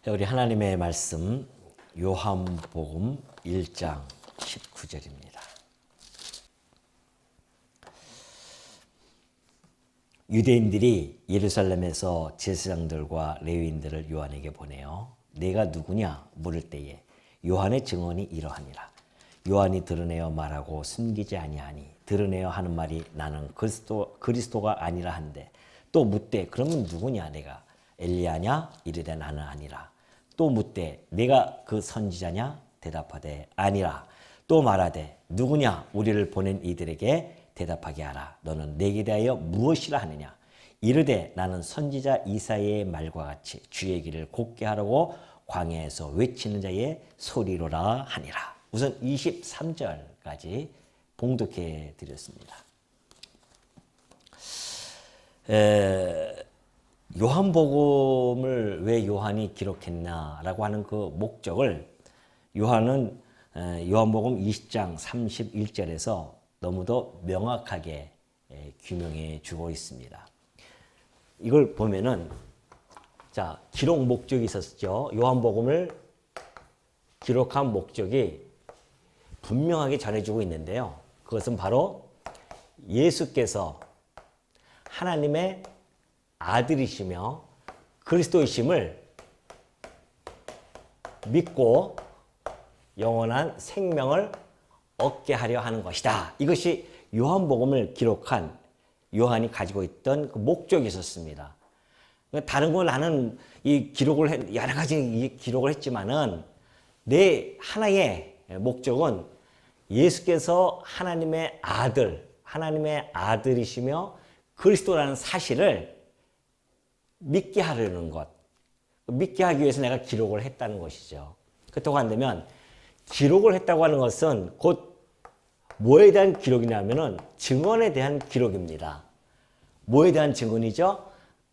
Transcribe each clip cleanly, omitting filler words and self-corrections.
우리 하나님의 말씀 요한복음 1장 19절입니다. 유대인들이 예루살렘에서 제사장들과 레위인들을 요한에게 보내어 네가 누구냐 물을 때에 요한의 증언이 이러하니라. 요한이 드러내어 말하고 숨기지 아니하니 드러내어 하는 말이 나는 그리스도가 아니라 한데 또 묻되 그러면 누구냐 내가 엘리야냐 이르되 나는 아니라. 또 묻되 내가 그 선지자냐 대답하되 아니라. 또 말하되 누구냐 우리를 보낸 이들에게 대답하게 하라. 너는 내게 대하여 무엇이라 하느냐. 이르되 나는 선지자 이사야의 말과 같이 주의 길을 곧게 하라고 광야에서 외치는 자의 소리로라 하니라. 우선 23절까지 봉독해 드렸습니다. 요한복음을 왜 요한이 기록했나라고 하는 그 목적을 요한은 요한복음 20장 31절에서 너무도 명확하게 규명해 주고 있습니다. 이걸 보면은 자, 기록 목적이 있었죠. 요한복음을 기록한 목적이 분명하게 전해주고 있는데요. 그것은 바로 예수께서 하나님의 아들이시며 그리스도이심을 믿고 영원한 생명을 얻게 하려 하는 것이다. 이것이 요한복음을 기록한 요한이 가지고 있던 그 목적이 있었습니다. 다른 건 나는 이 기록을 여러 가지 기록을 했지만은 내 하나의 목적은 예수께서 하나님의 아들이시며 그리스도라는 사실을 믿게 하려는 것. 믿게 하기 위해서 내가 기록을 했다는 것이죠. 그렇다고 한다면 기록을 했다고 하는 것은 곧 뭐에 대한 기록이냐면은 증언에 대한 기록입니다. 뭐에 대한 증언이죠?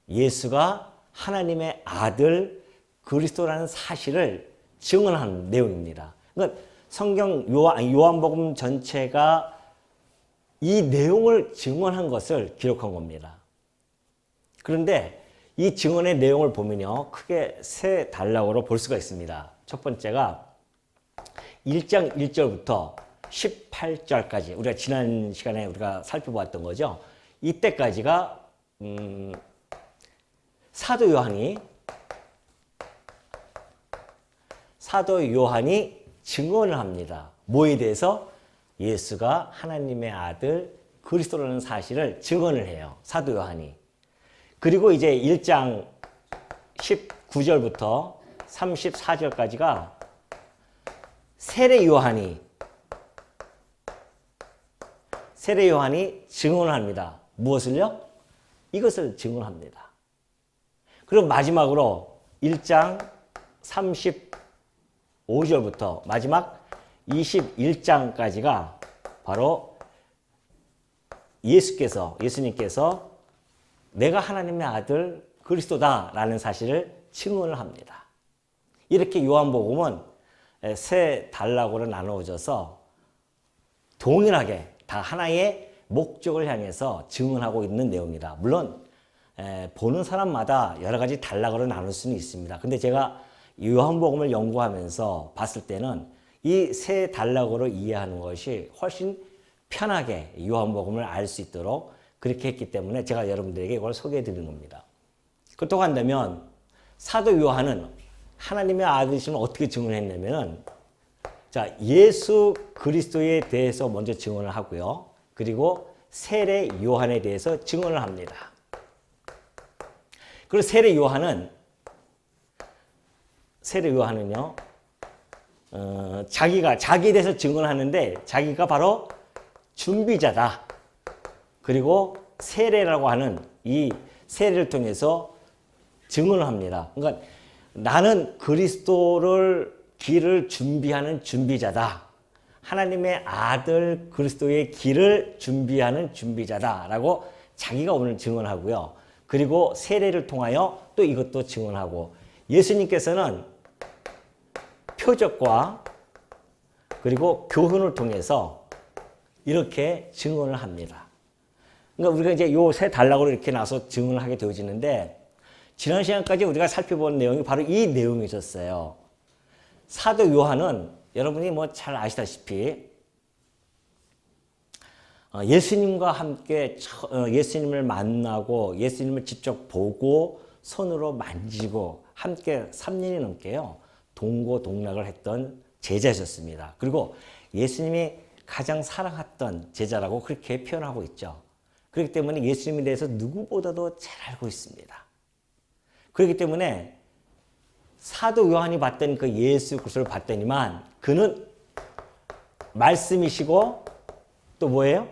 예수가 하나님의 아들 그리스도라는 사실을 증언하는 내용입니다. 그러니까 성경 요한복음 전체가 이 내용을 증언한 것을 기록한 겁니다. 그런데 이 증언의 내용을 보면요, 크게 세 단락으로 볼 수가 있습니다. 첫 번째가 1장 1절부터 18절까지 우리가 지난 시간에 우리가 살펴보았던 거죠. 이때까지가 사도 요한이 증언을 합니다. 뭐에 대해서? 예수가 하나님의 아들 그리스도라는 사실을 증언을 해요. 사도 요한이. 그리고 이제 1장 19절부터 34절까지가 세례 요한이 증언을 합니다. 무엇을요? 이것을 증언합니다. 그리고 마지막으로 1장 35절부터 마지막 21장까지가 바로 예수님께서 내가 하나님의 아들 그리스도다라는 사실을 증언을 합니다. 이렇게 요한복음은 세 단락으로 나누어져서 동일하게 다 하나의 목적을 향해서 증언하고 있는 내용이다. 물론 보는 사람마다 여러 가지 단락으로 나눌 수는 있습니다. 근데 제가 요한복음을 연구하면서 봤을 때는 이 세 단락으로 이해하는 것이 훨씬 편하게 요한복음을 알 수 있도록 그렇게 했기 때문에 제가 여러분들에게 이걸 소개해 드리는 겁니다. 그렇다고 한다면 사도 요한은 하나님의 아들이심을 어떻게 증언했냐면 자, 예수 그리스도에 대해서 먼저 증언을 하고요. 그리고 세례 요한에 대해서 증언을 합니다. 그리고 세례 요한은요, 자기에 대해서 증언하는데 자기가 바로 준비자다. 그리고 세례라고 하는 이 세례를 통해서 증언을 합니다. 그러니까 나는 그리스도를 길을 준비하는 준비자다. 하나님의 아들 그리스도의 길을 준비하는 준비자다라고 자기가 오늘 증언하고요. 그리고 세례를 통하여 또 이것도 증언하고 예수님께서는 표적과 그리고 교훈을 통해서 이렇게 증언을 합니다. 그러니까 우리가 이제 요 세 단락으로 이렇게 나서 증언을 하게 되어지는데 지난 시간까지 우리가 살펴본 내용이 바로 이 내용이었어요. 사도 요한은 여러분이 뭐 잘 아시다시피 예수님과 함께 예수님을 만나고 예수님을 직접 보고 손으로 만지고 함께 3년이 넘게요. 동고동락을 했던 제자였습니다. 그리고 예수님이 가장 사랑했던 제자라고 그렇게 표현하고 있죠. 그렇기 때문에 예수님에 대해서 누구보다도 잘 알고 있습니다. 그렇기 때문에 사도 요한이 봤던 그 예수 그리스도를 봤더니만 그는 말씀이시고 또 뭐예요?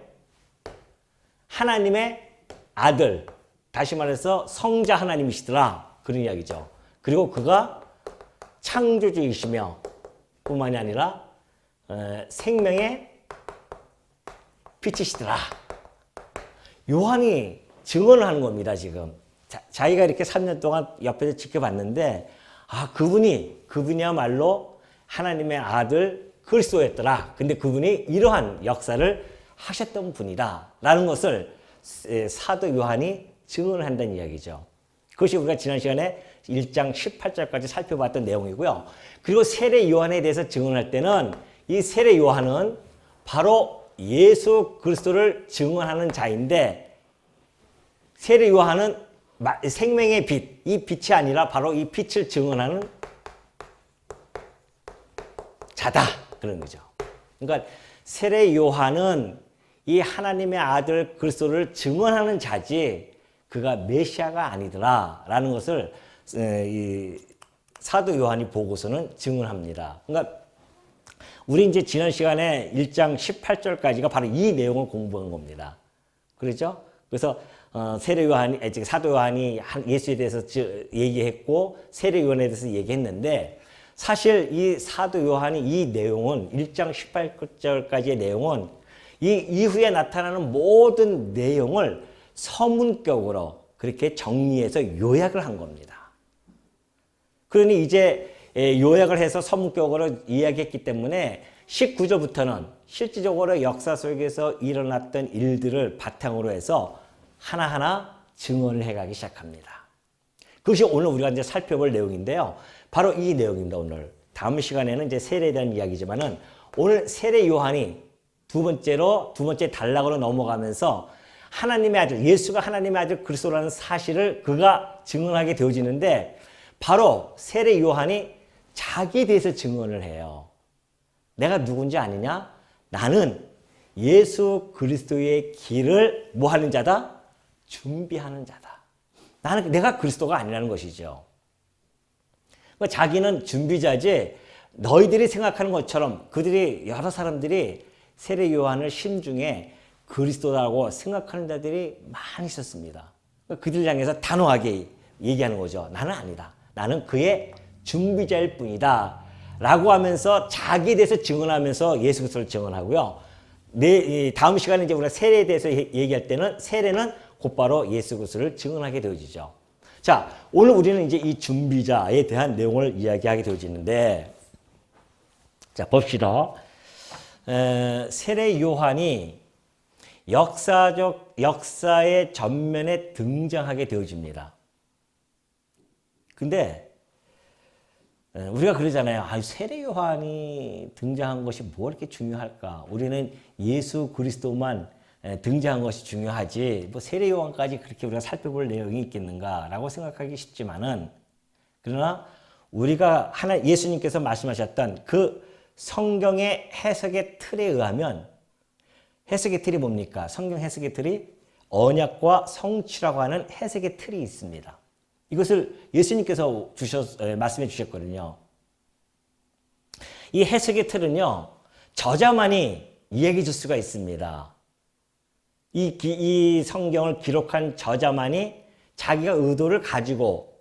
하나님의 아들, 다시 말해서 성자 하나님이시더라. 그런 이야기죠. 그리고 그가 창조주이시며 뿐만이 아니라 생명의 빛이시더라. 요한이 증언을 하는 겁니다, 지금. 자기가 이렇게 3년 동안 옆에서 지켜봤는데, 그분이야말로 하나님의 아들 그리스도였더라. 근데 그분이 이러한 역사를 하셨던 분이다. 라는 것을 사도 요한이 증언을 한다는 이야기죠. 그것이 우리가 지난 시간에 1장 18절까지 살펴봤던 내용이고요. 그리고 세례 요한에 대해서 증언할 때는 이 세례 요한은 바로 예수 그리스도를 증언하는 자인데 세례 요한은 생명의 빛, 이 빛이 아니라 바로 이 빛을 증언하는 자다. 그런 거죠. 그러니까 세례 요한은 이 하나님의 아들 그리스도를 증언하는 자지 그가 메시아가 아니더라 라는 것을 이 사도 요한이 보고서는 증언합니다. 그러니까 우리 이제 지난 시간에 1장 18절까지가 바로 이 내용을 공부한 겁니다. 그렇죠? 그래서 사도 요한이 예수에 대해서 얘기했고 세례 요한에 대해서 얘기했는데 사실 이 사도 요한이 이 내용은 1장 18절까지의 내용은 이 이후에 나타나는 모든 내용을 서문격으로 그렇게 정리해서 요약을 한 겁니다. 그러니 이제 요약을 해서 서문격으로 이야기했기 때문에 19절부터는 실질적으로 역사 속에서 일어났던 일들을 바탕으로 해서 하나하나 증언을 해가기 시작합니다. 그것이 오늘 우리가 이제 살펴볼 내용인데요. 바로 이 내용입니다, 오늘. 다음 시간에는 이제 세례에 대한 이야기지만은 오늘 세례 요한이 두 번째 단락으로 넘어가면서 하나님의 아들, 예수가 하나님의 아들 그리스도라는 사실을 그가 증언하게 되어지는데 바로 세례 요한이 자기에 대해서 증언을 해요. 내가 누군지 아느냐? 나는 예수 그리스도의 길을 뭐 하는 자다? 준비하는 자다. 내가 그리스도가 아니라는 것이죠. 자기는 준비자지 너희들이 생각하는 것처럼 여러 사람들이 세례 요한을 심중에 그리스도라고 생각하는 자들이 많이 있었습니다. 그들 향해서 단호하게 얘기하는 거죠. 나는 아니다. 나는 그의 준비자일 뿐이다. 라고 하면서 자기에 대해서 증언하면서 예수 그리스도를 증언하고요. 다음 시간에 이제 우리가 세례에 대해서 얘기할 때는 세례는 곧바로 예수 그리스도를 증언하게 되어지죠. 자, 오늘 우리는 이제 이 준비자에 대한 내용을 이야기하게 되어지는데, 자, 봅시다. 세례 요한이 역사의 전면에 등장하게 되어집니다. 근데 우리가 그러잖아요. 세례 요한이 등장한 것이 뭐 이렇게 중요할까? 우리는 예수 그리스도만 등장한 것이 중요하지 뭐 세례 요한까지 그렇게 우리가 살펴볼 내용이 있겠는가라고 생각하기 쉽지만은 그러나 우리가 예수님께서 말씀하셨던 그 성경의 해석의 틀에 의하면 해석의 틀이 뭡니까? 성경 해석의 틀이 언약과 성취라고 하는 해석의 틀이 있습니다. 이것을 예수님께서 말씀해 주셨거든요. 이 해석의 틀은요, 저자만이 이야기해 줄 수가 있습니다. 이 성경을 기록한 저자만이 자기가 의도를 가지고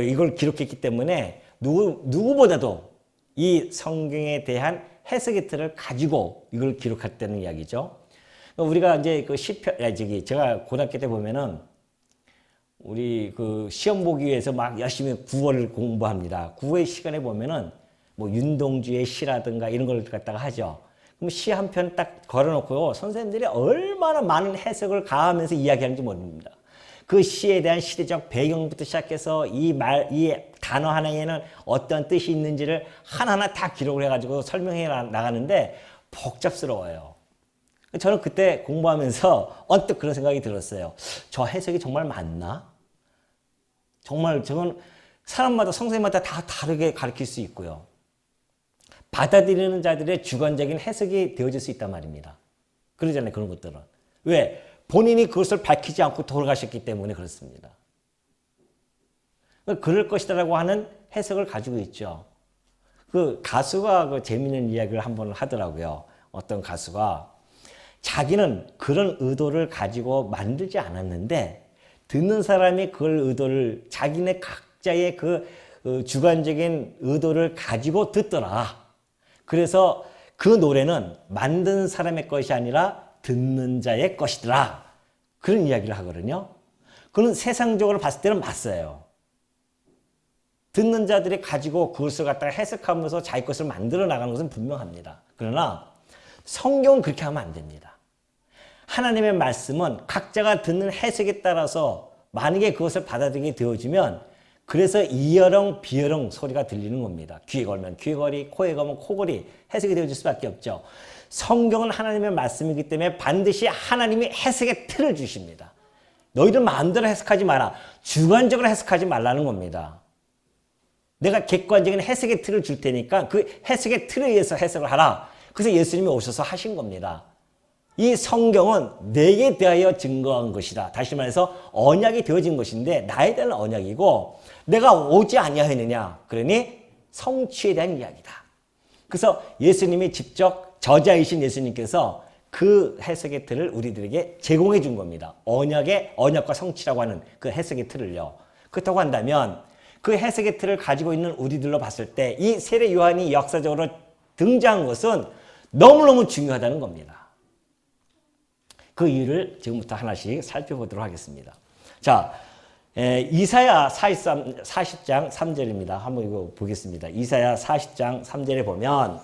이걸 기록했기 때문에 누구보다도 이 성경에 대한 해석의 틀을 가지고 이걸 기록했다는 이야기죠. 우리가 이제 제가 고등학교 때 보면은 우리 시험 보기 위해서 막 열심히 국어를 공부합니다. 국어의 시간에 보면은 뭐 윤동주의 시라든가 이런 걸 갖다가 하죠. 그럼 시 한 편 딱 걸어놓고 선생님들이 얼마나 많은 해석을 가하면서 이야기하는지 모릅니다. 그 시에 대한 시대적 배경부터 시작해서 이 단어 하나에는 어떤 뜻이 있는지를 하나하나 다 기록을 해가지고 설명해 나가는데 복잡스러워요. 저는 그때 공부하면서 언뜻 그런 생각이 들었어요. 저 해석이 정말 맞나? 정말 저건 사람마다 성서마다 다 다르게 가르칠 수 있고요. 받아들이는 자들의 주관적인 해석이 되어질 수 있단 말입니다. 그러잖아요. 그런 것들은. 왜? 본인이 그것을 밝히지 않고 돌아가셨기 때문에 그렇습니다. 그럴 것이다라고 하는 해석을 가지고 있죠. 그 가수가 그 재미있는 이야기를 한번 하더라고요. 어떤 가수가 자기는 그런 의도를 가지고 만들지 않았는데 듣는 사람이 그걸 의도를 자기네 각자의 그 주관적인 의도를 가지고 듣더라. 그래서 그 노래는 만든 사람의 것이 아니라 듣는 자의 것이더라. 그런 이야기를 하거든요. 그건 세상적으로 봤을 때는 맞아요. 듣는 자들이 가지고 그것을 갖다가 해석하면서 자기 것을 만들어 나가는 것은 분명합니다. 그러나 성경은 그렇게 하면 안 됩니다. 하나님의 말씀은 각자가 듣는 해석에 따라서 만약에 그것을 받아들이게 되어지면 그래서 이어령 비어령 소리가 들리는 겁니다. 귀에 걸면 귀걸이, 코에 걸면 코걸이 해석이 되어질 수밖에 없죠. 성경은 하나님의 말씀이기 때문에 반드시 하나님이 해석의 틀을 주십니다. 너희들 마음대로 해석하지 마라. 주관적으로 해석하지 말라는 겁니다. 내가 객관적인 해석의 틀을 줄 테니까 그 해석의 틀에 의해서 해석을 하라. 그래서 예수님이 오셔서 하신 겁니다. 이 성경은 내게 대하여 증거한 것이다. 다시 말해서 언약이 되어진 것인데 나에 대한 언약이고 내가 오지 아니하였느냐. 그러니 성취에 대한 이야기다. 그래서 예수님이 직접 저자이신 예수님께서 그 해석의 틀을 우리들에게 제공해 준 겁니다. 언약과 성취라고 하는 그 해석의 틀을요. 그렇다고 한다면 그 해석의 틀을 가지고 있는 우리들로 봤을 때 이 세례 요한이 역사적으로 등장한 것은 너무너무 중요하다는 겁니다. 그 이유를 지금부터 하나씩 살펴보도록 하겠습니다. 자, 이사야 40장 3절입니다. 한번 이거 보겠습니다. 이사야 40장 3절에 보면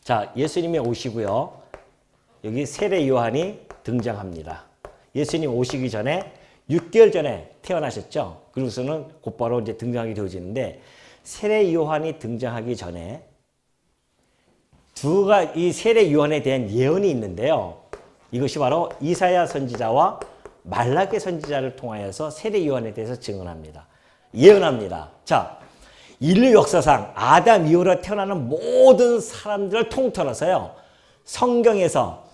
자, 예수님이 오시고요. 여기 세례 요한이 등장합니다. 예수님 오시기 전에 6개월 전에 태어나셨죠. 그리고서는 곧바로 이제 등장하게 되어지는데 세례 요한이 등장하기 전에 이 세례 요한에 대한 예언이 있는데요. 이것이 바로 이사야 선지자와 말라기 선지자를 통하여서 세례 요한에 대해서 증언합니다. 예언합니다. 자, 인류 역사상 아담 이후로 태어나는 모든 사람들을 통틀어서요. 성경에서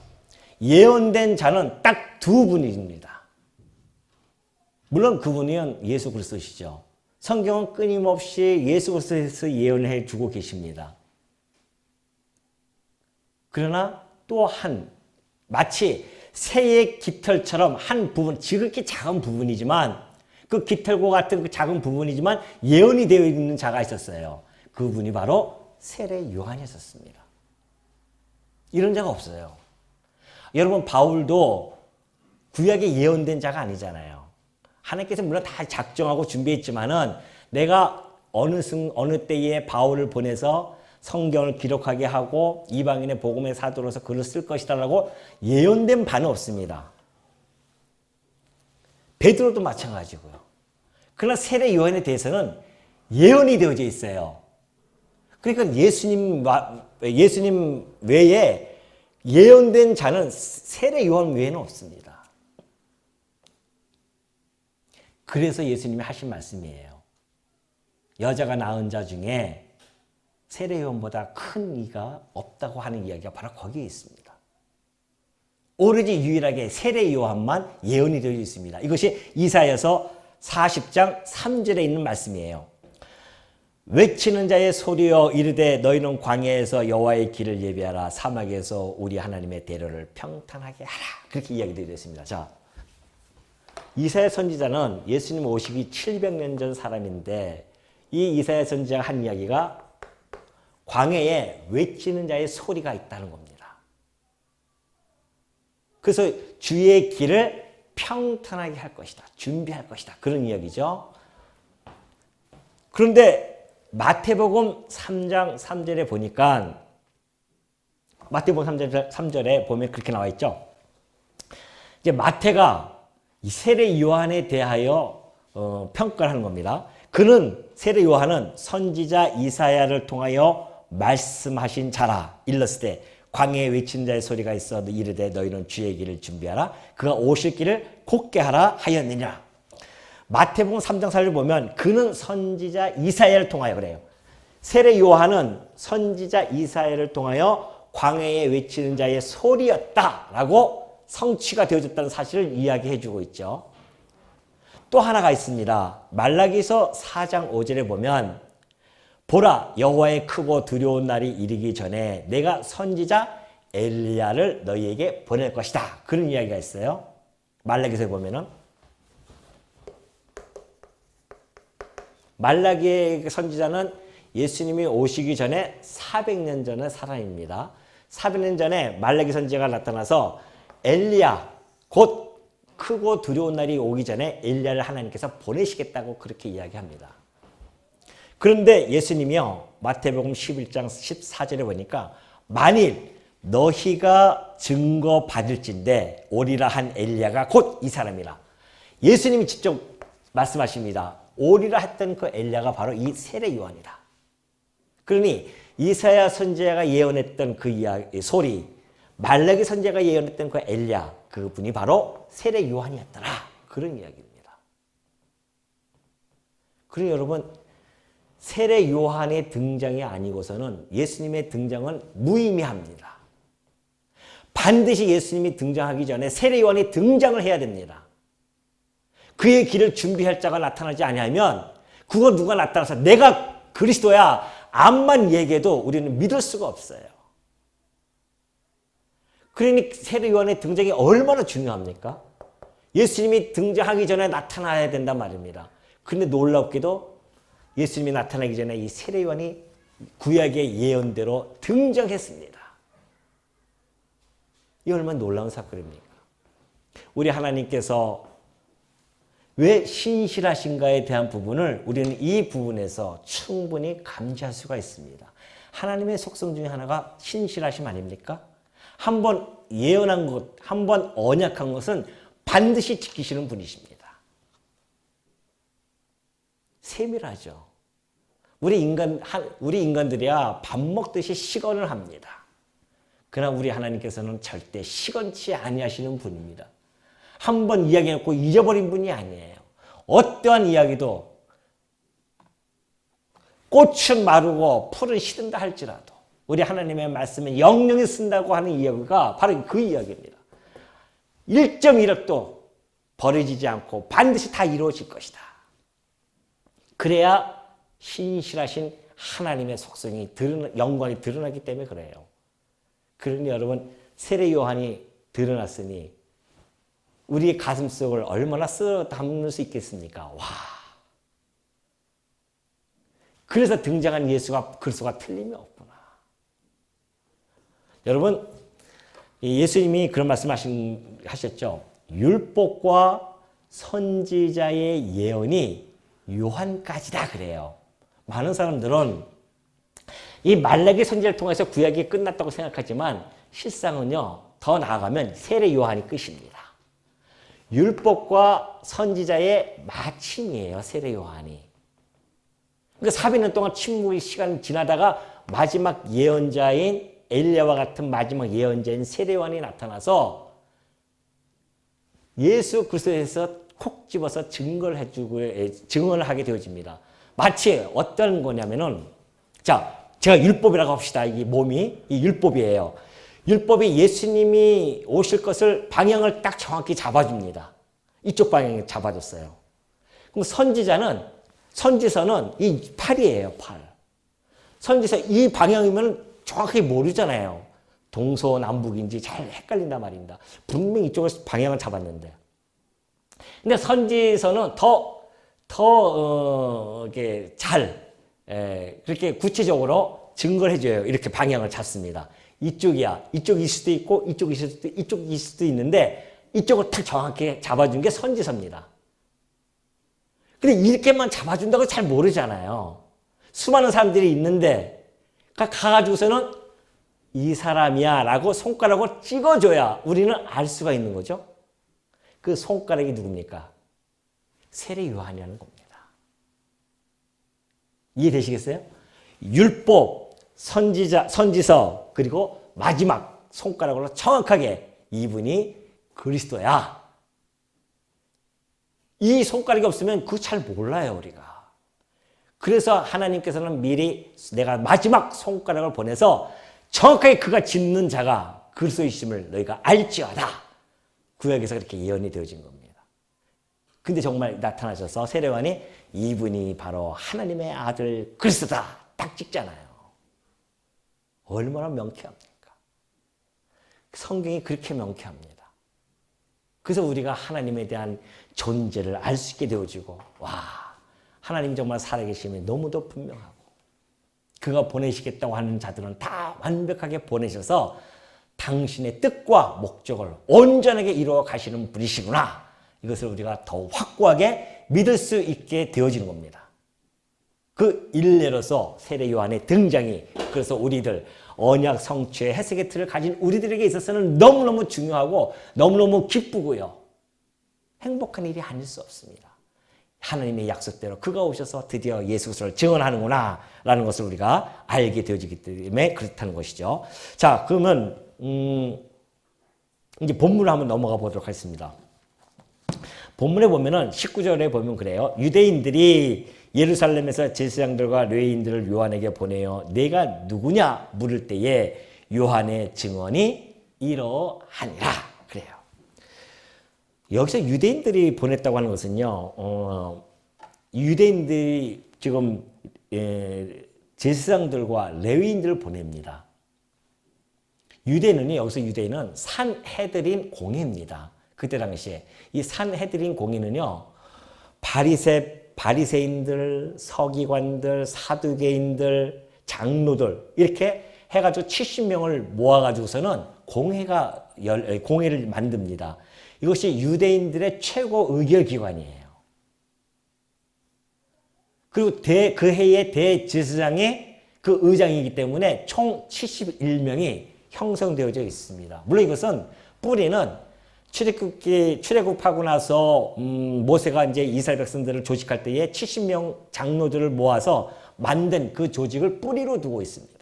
예언된 자는 딱 두 분입니다. 물론 그분은 예수 그리스도시죠. 성경은 끊임없이 예수 그리스도에서 예언을 해주고 계십니다. 그러나 또 마치 새의 깃털처럼 한 부분, 지극히 작은 부분이지만 그 깃털과 같은 그 작은 부분이지만 예언이 되어 있는 자가 있었어요. 그분이 바로 세례 요한이었습니다. 이런 자가 없어요. 여러분 바울도 구약에 예언된 자가 아니잖아요. 하나님께서 물론 다 작정하고 준비했지만은 내가 어느 때에 바울을 보내서 성경을 기록하게 하고 이방인의 복음의 사도로서 글을 쓸 것이다라고 예언된 바는 없습니다. 베드로도 마찬가지고요. 그러나 세례 요한에 대해서는 예언이 되어져 있어요. 그러니까 예수님 외에 예언된 자는 세례 요한 외에는 없습니다. 그래서 예수님이 하신 말씀이에요. 여자가 낳은 자 중에 세례 요한보다 큰 이가 없다고 하는 이야기가 바로 거기에 있습니다. 오로지 유일하게 세례 요한만 예언이 되어 있습니다. 이것이 이사야서 40장 3절에 있는 말씀이에요. 외치는 자의 소리여 이르되 너희는 광야에서 여호와의 길을 예비하라 사막에서 우리 하나님의 대로를 평탄하게 하라. 그렇게 이야기되어 있습니다. 자, 이사야 선지자는 예수님 오시기 700년 전 사람인데 이 이사야 선지자가 한 이야기가 광야에 외치는 자의 소리가 있다는 겁니다. 그래서 주의 길을 평탄하게 할 것이다. 준비할 것이다. 그런 이야기죠. 그런데 마태복음 3장 3절에 보니까 마태복음 3절에 보면 그렇게 나와 있죠. 이제 마태가 이 세례 요한에 대하여 평가를 하는 겁니다. 그는 세례 요한은 선지자 이사야를 통하여 말씀하신 자라. 일렀을 때 광야에 외친 자의 소리가 있어 이르되 너희는 주의 길을 준비하라. 그가 오실 길을 곧게 하라 하였느니라. 마태복음 3장 4절을 보면 그는 선지자 이사야를 통하여 그래요. 세례 요한은 선지자 이사야를 통하여 광야에 외치는 자의 소리였다라고 성취가 되어졌다는 사실을 이야기해 주고 있죠. 또 하나가 있습니다. 말라기서 4장 5절에 보면 보라 여호와의 크고 두려운 날이 이르기 전에 내가 선지자 엘리야를 너희에게 보낼 것이다. 그런 이야기가 있어요. 말라기서에 보면은 말라기의 선지자는 예수님이 오시기 전에 400년 전의 사람입니다. 400년 전에 말라기 선지자가 나타나서 엘리야 곧 크고 두려운 날이 오기 전에 엘리야를 하나님께서 보내시겠다고 그렇게 이야기합니다. 그런데 예수님이요 마태복음 11장 14절에 보니까 만일 너희가 증거 받을진대 오리라 한 엘리야가 곧 이 사람이라. 예수님이 직접 말씀하십니다. 오리라 했던 그 엘리야가 바로 이 세례 요한이다. 그러니 이사야 선지자가 예언했던 그 이야기 소리, 말라기 선지자가 예언했던 그 엘리야, 그분이 바로 세례 요한이었더라. 그런 이야기입니다. 그러니 여러분 세례 요한의 등장이 아니고서는 예수님의 등장은 무의미합니다. 반드시 예수님이 등장하기 전에 세례 요한이 등장을 해야 됩니다. 그의 길을 준비할 자가 나타나지 아니하면 그거 누가 나타나서 내가 그리스도야 암만 얘기해도 우리는 믿을 수가 없어요. 그러니 세례 요한의 등장이 얼마나 중요합니까? 예수님이 등장하기 전에 나타나야 된단 말입니다. 그런데 놀랍게도 예수님이 나타나기 전에 이 세례 요한이 구약의 예언대로 등장했습니다. 이 얼마나 놀라운 사건입니까? 우리 하나님께서 왜 신실하신가에 대한 부분을 우리는 이 부분에서 충분히 감지할 수가 있습니다. 하나님의 속성 중에 하나가 신실하심 아닙니까? 한번 예언한 것, 한번 언약한 것은 반드시 지키시는 분이십니다. 세밀하죠. 우리 인간들이야 밥 먹듯이 시건을 합니다. 그러나 우리 하나님께서는 절대 시건치 아니하시는 분입니다. 한번 이야기해놓고 잊어버린 분이 아니에요. 어떠한 이야기도 꽃은 마르고 풀은 시든다 할지라도 우리 하나님의 말씀에 영영이 쓴다고 하는 이야기가 바로 그 이야기입니다. 1.1억도 버려지지 않고 반드시 다 이루어질 것이다. 그래야 신실하신 하나님의 속성이 영광이 드러나기 때문에 그래요. 그러니 여러분 세례 요한이 드러났으니 우리의 가슴속을 얼마나 쓸어 담을 수 있겠습니까? 와. 그래서 등장한 예수가 그리스도가 틀림이 없구나. 여러분 예수님이 그런 말씀하셨죠. 율법과 선지자의 예언이 요한까지다 그래요. 많은 사람들은 이 말라기 선지자를 통해서 구약이 끝났다고 생각하지만 실상은요. 더 나아가면 세례 요한이 끝입니다. 율법과 선지자의 마침이에요. 세례 요한이. 그러니까 400년 동안 침묵의 시간이 지나다가 마지막 예언자인 엘리야와 같은 마지막 예언자인 세례 요한이 나타나서 예수 그리스도에서 콕 집어서 증언을 하게 되어집니다. 마치 어떤 거냐면은 자 제가 율법이라고 합시다. 이 몸이 이 율법이에요. 율법이 예수님이 오실 것을 방향을 딱 정확히 잡아줍니다. 이쪽 방향에 잡아줬어요. 그럼 선지서는 이 팔이에요. 팔. 선지서 이 방향이면 정확히 모르잖아요. 동서남북인지 잘 헷갈린단 말입니다. 분명히 이쪽을 방향을 잡았는데. 근데 선지서는 이렇게 그렇게 구체적으로 증거를 해줘요. 이렇게 방향을 잡습니다. 이쪽이야. 이쪽일 수도 있고, 이쪽일 수도 있는데, 이쪽을 딱 정확히 잡아준 게 선지서입니다. 근데 이렇게만 잡아준다고 잘 모르잖아요. 수많은 사람들이 있는데, 가가지고서는 이 사람이야 라고 손가락으로 찍어줘야 우리는 알 수가 있는 거죠. 그 손가락이 누굽니까? 세례 요한이라는 겁니다. 이해되시겠어요? 율법, 선지서, 그리고 마지막 손가락으로 정확하게 이분이 그리스도야. 이 손가락이 없으면 그거 잘 몰라요, 우리가. 그래서 하나님께서는 미리 내가 마지막 손가락을 보내서 정확하게 그가 짓는 자가 그리스도이심을 너희가 알지어다. 구약에서 그렇게 예언이 되어진 겁니다. 근데 정말 나타나셔서 세례요한이 이분이 바로 하나님의 아들 그리스도다. 딱 찍잖아요. 얼마나 명쾌합니까? 성경이 그렇게 명쾌합니다. 그래서 우리가 하나님에 대한 존재를 알 수 있게 되어지고, 와, 하나님 정말 살아계심이 너무도 분명하고, 그가 보내시겠다고 하는 자들은 다 완벽하게 보내셔서 당신의 뜻과 목적을 온전하게 이루어 가시는 분이시구나. 이것을 우리가 더 확고하게 믿을 수 있게 되어지는 겁니다. 그 일례로서 세례 요한의 등장이 그래서 우리들 언약 성취의 해석의 틀을 가진 우리들에게 있어서는 너무너무 중요하고 너무너무 기쁘고요. 행복한 일이 아닐 수 없습니다. 하나님의 약속대로 그가 오셔서 드디어 예수 그리스도를 증언하는구나 라는 것을 우리가 알게 되어지기 때문에 그렇다는 것이죠. 자, 그러면 이제 본문을 한번 넘어가 보도록 하겠습니다. 본문에 보면은 19절에 보면 그래요. 유대인들이 예루살렘에서 제사장들과 레위인들을 요한에게 보내어 내가 누구냐 물을 때에 요한의 증언이 이러하니라. 그래요. 여기서 유대인들이 보냈다고 하는 것은요. 유대인들이 지금 제사장들과 레위인들을 보냅니다. 여기서 유대인은 산헤드린 공회입니다. 그때 당시에 이 산헤드린 공회는요. 바리새인들, 서기관들, 사두개인들, 장로들 이렇게 해가지고 70명을 모아가지고서는 공회를 만듭니다. 이것이 유대인들의 최고 의결기관이에요. 그리고 그 해의 대제사장이 그 의장이기 때문에 총 71명이 형성되어져 있습니다. 물론 이것은 뿌리는 출애굽하고 나서 모세가 이제 이스라엘 백성들을 조직할 때에 70명 장로들을 모아서 만든 그 조직을 뿌리로 두고 있습니다.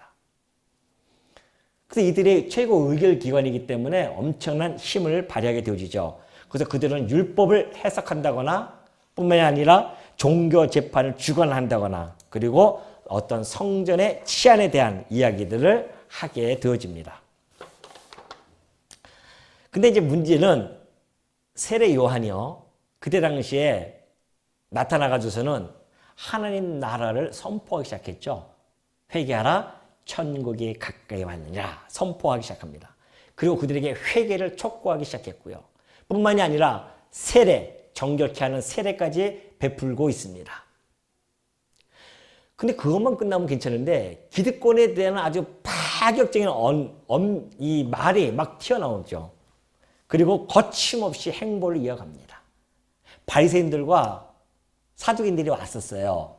그래서 이들의 최고 의결 기관이기 때문에 엄청난 힘을 발휘하게 되어지죠. 그래서 그들은 율법을 해석한다거나 뿐만이 아니라 종교 재판을 주관한다거나 그리고 어떤 성전의 치안에 대한 이야기들을 하게 되어집니다. 근데 이제 문제는 세례 요한이요. 그때 당시에 나타나가지고서는 하나님 나라를 선포하기 시작했죠. 회개하라 천국이 가까이 왔느니라 선포하기 시작합니다. 그리고 그들에게 회개를 촉구하기 시작했고요. 뿐만이 아니라 세례, 정결케 하는 세례까지 베풀고 있습니다. 근데 그것만 끝나면 괜찮은데 기득권에 대한 아주 파격적인 이 말이 막 튀어나오죠. 그리고 거침없이 행보를 이어갑니다. 바리새인들과 사두개인들이 왔었어요.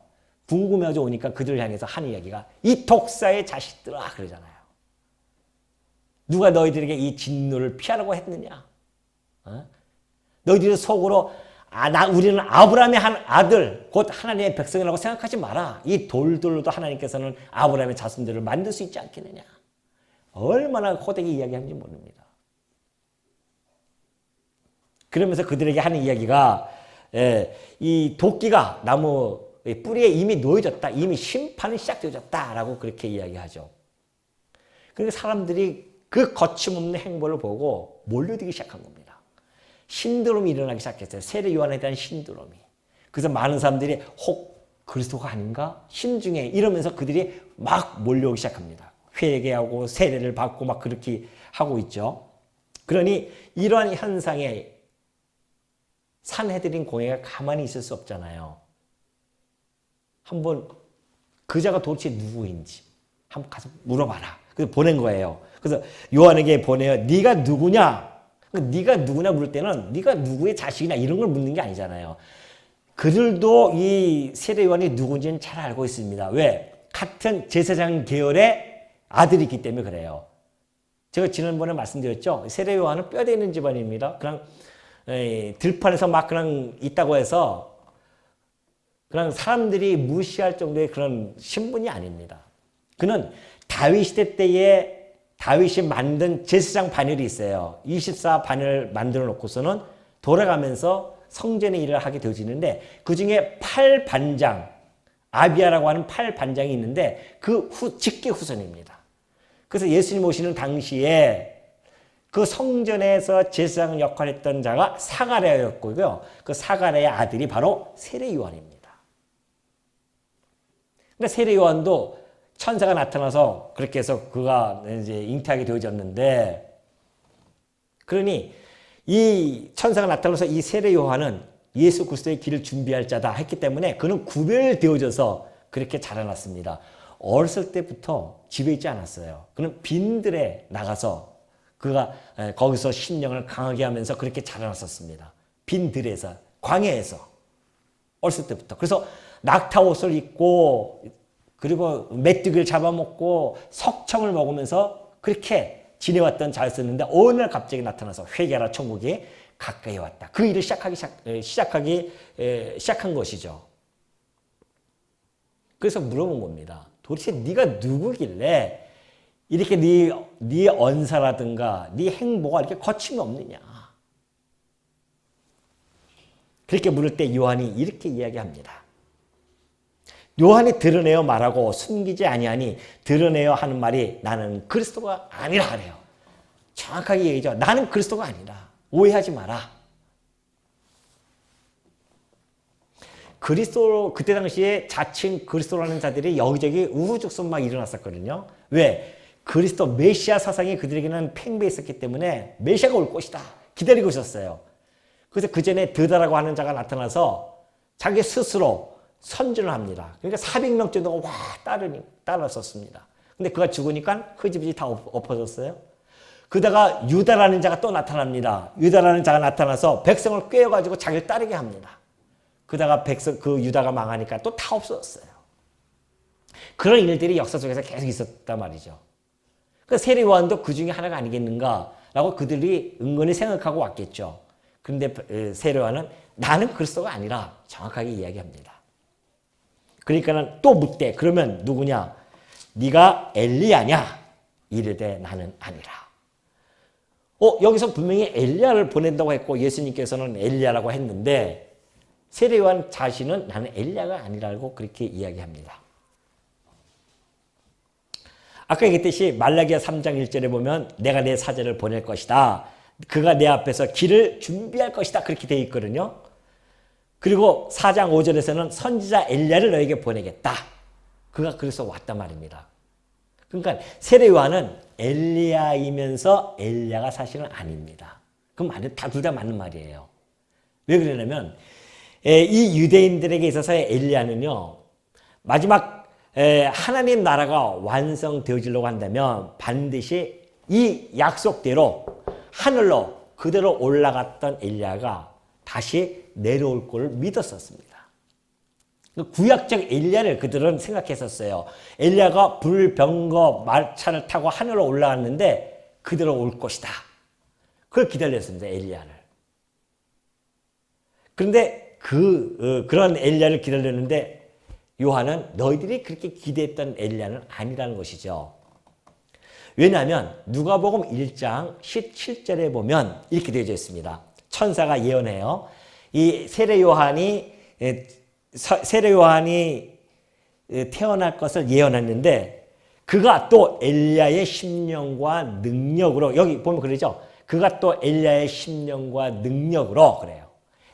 궁금해가지고 오니까 그들을 향해서 하는 이야기가 이 독사의 자식들아 그러잖아요. 누가 너희들에게 이 진노를 피하라고 했느냐? 너희들이 속으로 우리는 아브라함의 한 아들 곧 하나님의 백성이라고 생각하지 마라. 이 돌들로도 하나님께서는 아브라함의 자손들을 만들 수 있지 않겠느냐? 얼마나 호되게 이야기하는지 모릅니다. 그러면서 그들에게 하는 이야기가 이 도끼가 나무 뿌리에 이미 놓여졌다. 이미 심판이 시작되어졌다라고 그렇게 이야기하죠. 그러니까 사람들이 그 거침없는 행보를 보고 몰려들기 시작한 겁니다. 신드롬이 일어나기 시작했어요. 세례 요한에 대한 신드롬이. 그래서 많은 사람들이 혹 그리스도가 아닌가? 신중해 이러면서 그들이 막 몰려오기 시작합니다. 회개하고 세례를 받고 막 그렇게 하고 있죠. 그러니 이러한 현상에 산헤드린 공회가 가만히 있을 수 없잖아요. 한번 그자가 도대체 누구인지 한번 가서 물어봐라. 그래서 보낸 거예요. 그래서 요한에게 보내요. 네가 누구냐? 네가 누구냐 물을 때는 네가 누구의 자식이냐 이런 걸 묻는 게 아니잖아요. 그들도 이 세례 요한이 누군지는 잘 알고 있습니다. 왜? 같은 제사장 계열의 아들이기 때문에 그래요. 제가 지난번에 말씀드렸죠. 세례 요한은 뼈대 있는 집안입니다. 그냥 들판에서 막 그냥 있다고 해서 그냥 사람들이 무시할 정도의 그런 신분이 아닙니다. 그는 다윗 시대 때에 다윗이 만든 제사장 반열이 있어요. 24반열 만들어 놓고서는 돌아가면서 성전의 일을 하게 되어지는데 그 중에 8반장, 아비야라고 하는 8반장이 있는데 그 직계 후손입니다. 그래서 예수님 오시는 당시에 그 성전에서 제사장 역할을 했던 자가 사가랴였고요. 그 사가랴의 아들이 바로 세례 요한입니다. 근데 세례 요한도 천사가 나타나서 그렇게 해서 그가 이제 잉태하게 되어졌는데, 그러니 이 천사가 나타나서 이 세례 요한은 예수 그리스도의 길을 준비할 자다 했기 때문에 그는 구별되어져서 그렇게 자라났습니다. 어렸을 때부터 집에 있지 않았어요. 그는 빈들에 나가서 그가 거기서 신령을 강하게 하면서 그렇게 자라났었습니다. 빈들에서, 광야에서 어렸을 때부터. 그래서 낙타 옷을 입고 그리고 메뚜기를 잡아먹고 석청을 먹으면서 그렇게 지내왔던 자였었는데 어느 날 갑자기 나타나서 회개하라 천국이 가까이 왔다. 그 일을 시작한 것이죠. 그래서 물어본 겁니다. 도대체 네가 누구길래 이렇게 네 언사라든가 네 행보가 이렇게 거침이 없느냐. 그렇게 물을 때 요한이 이렇게 이야기합니다. 요한이 드러내어 말하고 숨기지 아니하니 드러내어 하는 말이 나는 그리스도가 아니라 그래요. 정확하게 얘기죠. 나는 그리스도가 아니라. 오해하지 마라. 그리스도, 그때 당시에 자칭 그리스도라는 자들이 여기저기 우후죽순 막 일어났었거든요. 왜? 그리스도 메시아 사상이 그들에게는 팽배해 있었기 때문에 메시아가 올 것이다. 기다리고 있었어요. 그래서 그 전에 드다라고 하는 자가 나타나서 자기 스스로 선전을 합니다. 그러니까 400명 정도가 따랐었습니다. 근데 그가 죽으니까 흐지부지 다 엎어졌어요. 그러다가 유다라는 자가 또 나타납니다. 유다라는 자가 나타나서 백성을 꿰어가지고 자기를 따르게 합니다. 그러다가 그 유다가 망하니까 또 다 없어졌어요. 그런 일들이 역사 속에서 계속 있었단 말이죠. 그 세례 요한도 그 중에 하나가 아니겠는가라고 그들이 은근히 생각하고 왔겠죠. 그런데 세례 요한은 나는 그리스도가 아니라 정확하게 이야기합니다. 그러니까는 또 묻되 그러면 누구냐? 네가 엘리야냐? 이르되 나는 아니라. 여기서 분명히 엘리야를 보낸다고 했고 예수님께서는 엘리야라고 했는데 세례 요한 자신은 나는 엘리야가 아니라고 그렇게 이야기합니다. 아까 얘기했듯이 말라기야 3장 1절에 보면 내가 내 사자를 보낼 것이다. 그가 내 앞에서 길을 준비할 것이다. 그렇게 되어 있거든요. 그리고 4장 5절에서는 선지자 엘리야를 너에게 보내겠다. 그가 그래서 왔단 말입니다. 그러니까 세례 요한은 엘리야이면서 엘리야가 사실은 아닙니다. 그럼 둘 다 맞는 말이에요. 왜 그러냐면 이 유대인들에게 있어서의 엘리야는요. 마지막 하나님 나라가 완성되어지려고 한다면 반드시 이 약속대로 하늘로 그대로 올라갔던 엘리야가 다시 내려올 걸 믿었었습니다. 구약적 엘리야를 그들은 생각했었어요. 엘리야가 불병거 말차를 타고 하늘로 올라갔는데 그대로 올 것이다. 그걸 기다렸습니다. 엘리야를. 그런데 그런 엘리야를 기다렸는데 요한은 너희들이 그렇게 기대했던 엘리야는 아니라는 것이죠. 왜냐하면 누가복음 1장 17절에 보면 이렇게 되어져 있습니다. 천사가 예언해요. 이 세례 요한이 태어날 것을 예언했는데 그가 또 엘리야의 심령과 능력으로, 여기 보면 그러죠. 그가 또 엘리야의 심령과 능력으로 그래요.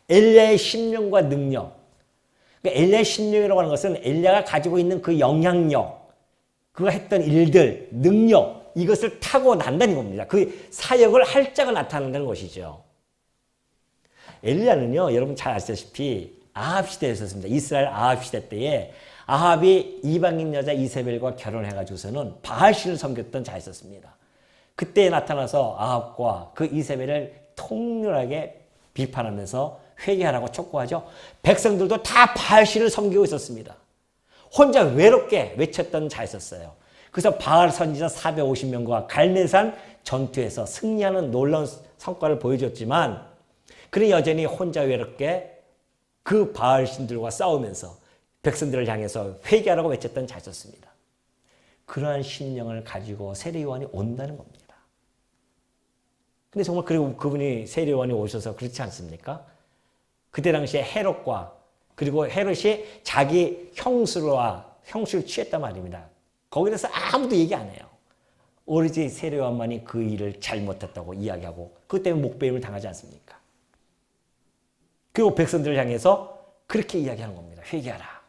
엘리야의 심령과 능력. 그러니까 엘리야의 심령이라고 하는 것은 엘리야가 가지고 있는 그 영향력, 그가 했던 일들, 능력, 이것을 타고 난다는 겁니다. 그 사역을 할 자가 나타난다는 것이죠. 엘리야는요, 여러분 잘 아시다시피 아합 시대에 있었습니다. 이스라엘 아합 시대 때에 아합이 이방인 여자 이세벨과 결혼해가지고서는 바알신을 섬겼던 자였었습니다. 그때 나타나서 아합과 그 이세벨을 통렬하게 비판하면서 회개하라고 촉구하죠. 백성들도 다 바알신을 섬기고 있었습니다. 혼자 외롭게 외쳤던 자였었어요. 그래서 바알 선지자 450명과 갈멜산 전투에서 승리하는 놀라운 성과를 보여줬지만 그는 여전히 혼자 외롭게 그 바알 신들과 싸우면서 백성들을 향해서 회개하라고 외쳤던 자였습니다. 그러한 심령을 가지고 세례 요한이 온다는 겁니다. 근데 정말 그리고 그분이 세례 요한이 오셔서 그렇지 않습니까? 그때 당시에 헤롯과 그리고 헤롯이 자기 형수를 취했단 말입니다. 거기에 대해서 아무도 얘기 안 해요. 오로지 세례 요한만이 그 일을 잘못했다고 이야기하고 그것 때문에 목배임을 당하지 않습니까? 그리고 백성들을 향해서 그렇게 이야기하는 겁니다. 회개하라.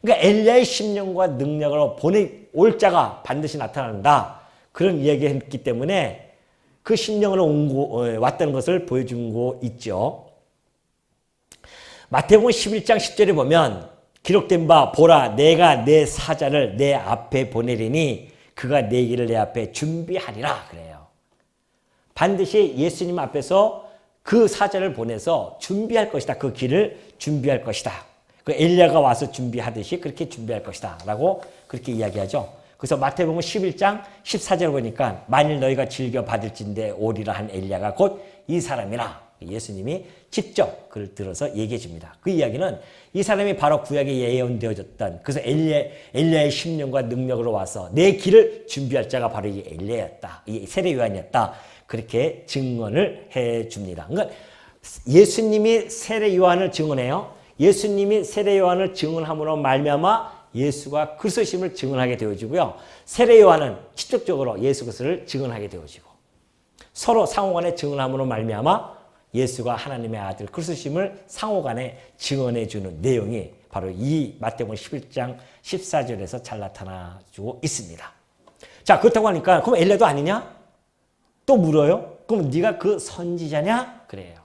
그러니까 엘리야의 심령과 능력으로 올 자가 반드시 나타난다. 그런 이야기했기 때문에 그 심령으로 왔다는 것을 보여준 거 있죠. 마태복음 11장 10절에 보면 기록된 바 보라 내가 내 사자를 내 앞에 보내리니 그가 내 길을 내 앞에 준비하리라 그래요. 반드시 예수님 앞에서 그 사자를 보내서 준비할 것이다. 그 길을 준비할 것이다. 그 엘리야가 와서 준비하듯이 그렇게 준비할 것이다. 라고 그렇게 이야기하죠. 그래서 마태복음 11장 14절 보니까 만일 너희가 즐겨 받을진대 오리라 한 엘리야가 곧 이 사람이라. 예수님이 직접 그를 들어서 얘기해 줍니다. 그 이야기는 이 사람이 바로 구약에 예언되어졌던 그래서 엘리야의 심령과 능력으로 와서 내 길을 준비할 자가 바로 이 엘리야였다. 이 세례 요한이었다. 그렇게 증언을 해 줍니다. 그러니까 예수님이 세례 요한을 증언해요. 예수님이 세례 요한을 증언함으로 말미암아 예수가 그리스도심을 증언하게 되어지고요. 세례 요한은 직접적으로 예수 그리스도를 증언하게 되어지고 서로 상호간에 증언함으로 말미암아 예수가 하나님의 아들 그리스도심을 상호간에 증언해 주는 내용이 바로 이 마태복음 11장 14절에서 잘 나타나주고 있습니다. 자, 그렇다고 하니까 그럼 엘리야도 아니냐? 또 물어요. 그럼 네가 그 선지자냐? 그래요.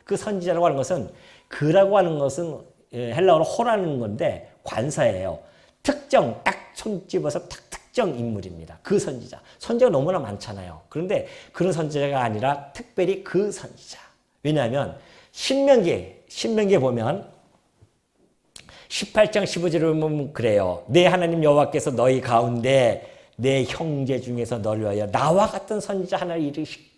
그 선지자라고 하는 것은 그라고 하는 것은 헬라어로 호라는 건데 관사예요. 특정 딱 손집어서 특정 인물입니다. 그 선지자. 선지자가 너무나 많잖아요. 그런데 그런 선지자가 아니라 특별히 그 선지자. 왜냐하면 신명기에 보면 18장 15절에 보면 그래요. 내 하나님 여호와께서 너희 가운데 내 형제 중에서 너를 위하여 나와 같은 선지자 하나를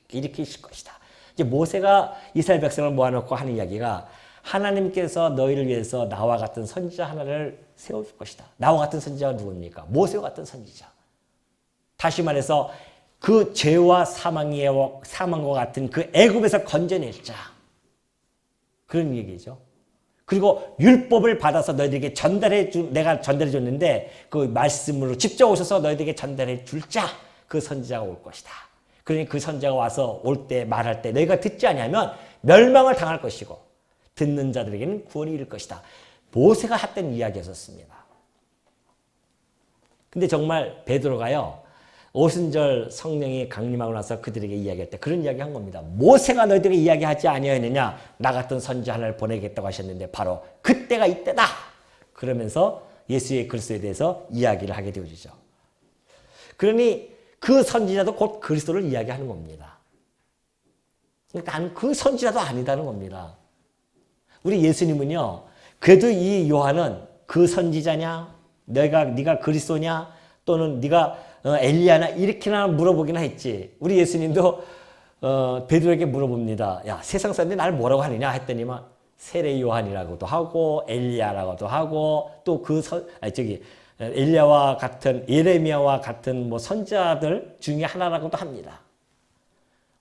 일으키실 것이다. 이제 모세가 이스라엘 백성을 모아놓고 하는 이야기가 하나님께서 너희를 위해서 나와 같은 선지자 하나를 세워줄 것이다. 나와 같은 선지자가 누굽니까? 모세와 같은 선지자. 다시 말해서 그 죄와 사망과 같은 그 애굽에서 건져낼 자. 그런 얘기죠. 그리고 율법을 받아서 너희들에게 내가 전달해 줬는데 그 말씀으로 직접 오셔서 너희들에게 전달해 줄 자. 그 선지자가 올 것이다. 그러니 그 선지자가 와서 올 때 말할 때 너희가 듣지 아니하면 멸망을 당할 것이고 듣는 자들에게는 구원이 이를 것이다. 모세가 했던 이야기였었습니다. 근데 정말 베드로가요. 오순절 성령이 강림하고 나서 그들에게 이야기할 때 그런 이야기 한 겁니다. 모세가 너희들에게 이야기하지 아니하였느냐? 나 같은 선지자 하나를 보내겠다고 하셨는데 바로 그때가 이때다. 그러면서 예수의 그리스도에 대해서 이야기를 하게 되어지죠. 그러니 그 선지자도 곧 그리스도를 이야기하는 겁니다. 나는 그 선지자도 아니다는 겁니다. 우리 예수님은요. 그래도 이 요한은 그 선지자냐? 네가 그리스도냐? 또는 네가 엘리야나 이렇게나 물어보기나 했지. 우리 예수님도 베드로에게 물어봅니다. 야, 세상 사람들이 나를 뭐라고 하느냐 했더니만 세례 요한이라고도 하고 엘리야라고도 하고 또 엘리야와 같은 예레미야와 같은 뭐 선지자들 중에 하나라고도 합니다.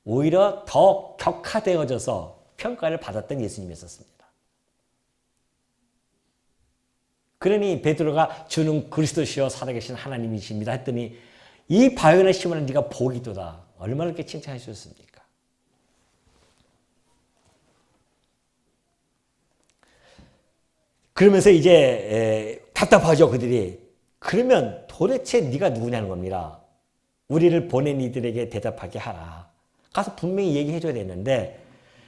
오히려 더 격화되어져서 평가를 받았던 예수님이었습니다. 그러니 베드로가 주는 그리스도시여 살아계신 하나님이십니다 했더니 이 바요나 시몬아 네가 복이도다. 얼마나 그렇게 칭찬해 주셨습니까? 그러면서 이제 답답하죠 그들이. 그러면 도대체 네가 누구냐는 겁니다. 우리를 보낸 이들에게 대답하게 하라. 가서 분명히 얘기해 줘야 되는데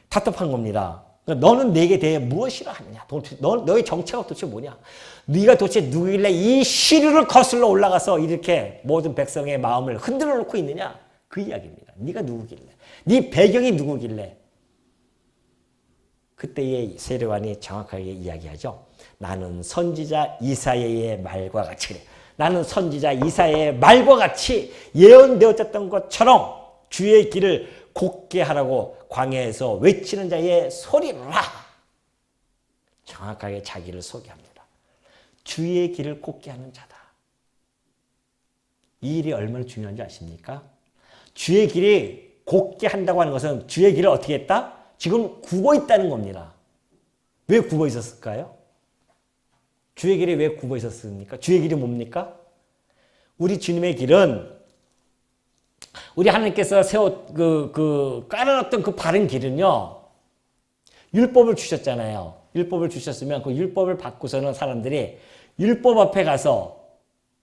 답답한 겁니다. 너는 내게 대해 무엇이라 하느냐? 너의 정체가 도대체 뭐냐? 네가 도대체 누구길래 이 시류를 거슬러 올라가서 이렇게 모든 백성의 마음을 흔들어 놓고 있느냐? 그 이야기입니다. 네가 누구길래? 네 배경이 누구길래? 그때의 세례 요한이 정확하게 이야기하죠. 나는 선지자 이사야의 말과 같이 그래. 나는 선지자 이사야의 말과 같이 예언되어졌던 것처럼 주의 길을 곱게 하라고 광야에서 외치는 자의 소리라. 정확하게 자기를 소개합니다. 주의 길을 곱게 하는 자다. 이 일이 얼마나 중요한지 아십니까? 주의 길이 곱게 한다고 하는 것은 주의 길을 어떻게 했다? 지금 굽어 있다는 겁니다. 왜 굽어 있었을까요? 주의 길이 왜 굽어 있었습니까? 주의 길이 뭡니까? 우리 주님의 길은 우리 하나님께서 깔아놨던 그 바른 길은요, 율법을 주셨잖아요. 율법을 주셨으면 그 율법을 받고서는 사람들이 율법 앞에 가서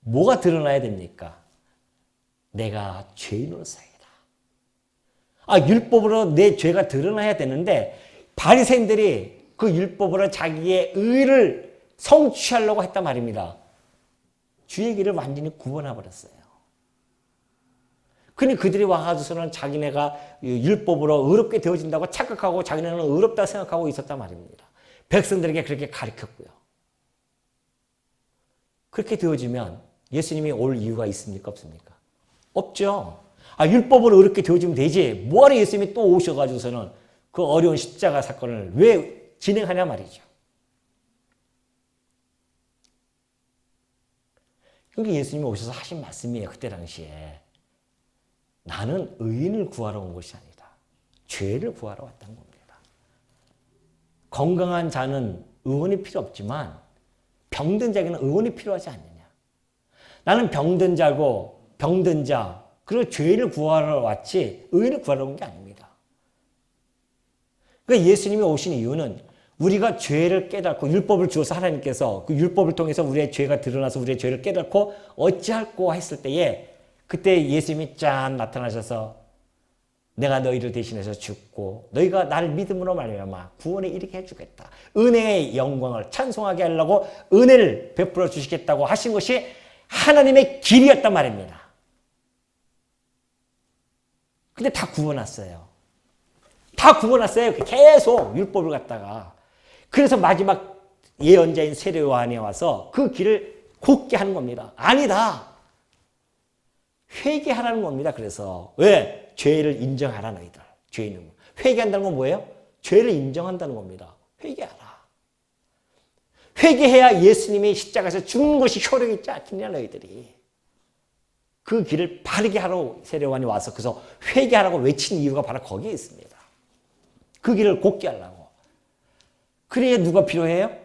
뭐가 드러나야 됩니까? 내가 죄인으로서이다. 율법으로 내 죄가 드러나야 되는데 바리새인들이 그 율법으로 자기의 의를 성취하려고 했단 말입니다. 주의 길을 완전히 구분해버렸어요. 그러니 그들이 와가지고서는 자기네가 율법으로 의롭게 되어진다고 착각하고 자기네는 의롭다 생각하고 있었단 말입니다. 백성들에게 그렇게 가르쳤고요. 그렇게 되어지면 예수님이 올 이유가 있습니까? 없습니까? 없죠. 율법으로 의롭게 되어지면 되지. 뭐하러 예수님이 또 오셔가지고서는 그 어려운 십자가 사건을 왜 진행하냐 말이죠. 그게 예수님이 오셔서 하신 말씀이에요. 그때 당시에. 나는 의인을 구하러 온 것이 아니다. 죄를 구하러 왔다는 겁니다. 건강한 자는 의원이 필요 없지만 병든 자에게는 의원이 필요하지 않느냐. 나는 병든 자고 병든 자, 그리고 죄를 구하러 왔지 의인을 구하러 온 게 아닙니다. 그러니까 예수님이 오신 이유는 우리가 죄를 깨닫고 율법을 주어서 하나님께서 그 율법을 통해서 우리의 죄가 드러나서 우리의 죄를 깨닫고 어찌할꼬 했을 때에 그때 예수님이 짠 나타나셔서 내가 너희를 대신해서 죽고 너희가 나를 믿음으로 말미암아 구원에 이르게 해주겠다. 은혜의 영광을 찬송하게 하려고 은혜를 베풀어 주시겠다고 하신 것이 하나님의 길이었단 말입니다. 근데 다 굽어놨어요. 다 굽어놨어요. 계속 율법을 갖다가. 그래서 마지막 예언자인 세례 요한이 와서 그 길을 곱게 하는 겁니다. 아니다. 회개하라는 겁니다. 그래서 왜? 죄를 인정하라 너희들. 죄인은. 회개한다는 건 뭐예요? 죄를 인정한다는 겁니다. 회개하라. 회개해야 예수님이 십자가에서 죽는 것이 효력이 있지 않겠냐 너희들이. 그 길을 바르게 하러 세례요한이 와서 그래서 회개하라고 외친 이유가 바로 거기에 있습니다. 그 길을 곱게 하려고. 그래야 누가 필요해요?